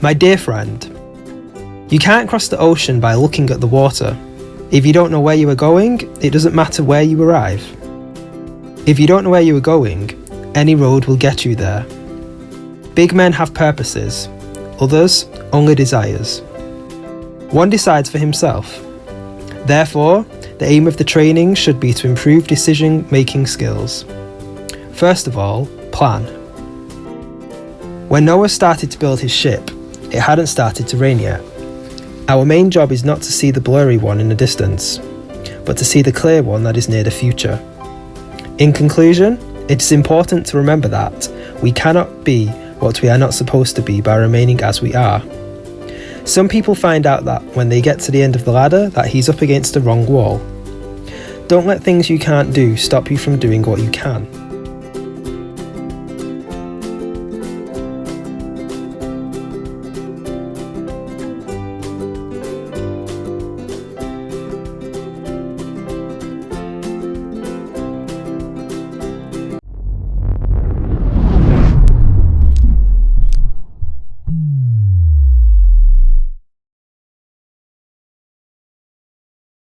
My dear friend, you can't cross the ocean by looking at the water. If you don't know where you are going, it doesn't matter where you arrive. If you don't know where you are going, any road will get you there. Big men have purposes, others only desires. One decides for himself. Therefore, the aim of the training should be to improve decision-making skills. First of all, plan. When Noah started to build his ship, it hadn't started to rain yet. Our main job is not to see the blurry one in the distance, but to see the clear one that is near the future. In conclusion, it is important to remember that we cannot be what we are not supposed to be by remaining as we are. Some people find out that when they get to the end of the ladder that he's up against the wrong wall. Don't let things you can't do stop you from doing what you can.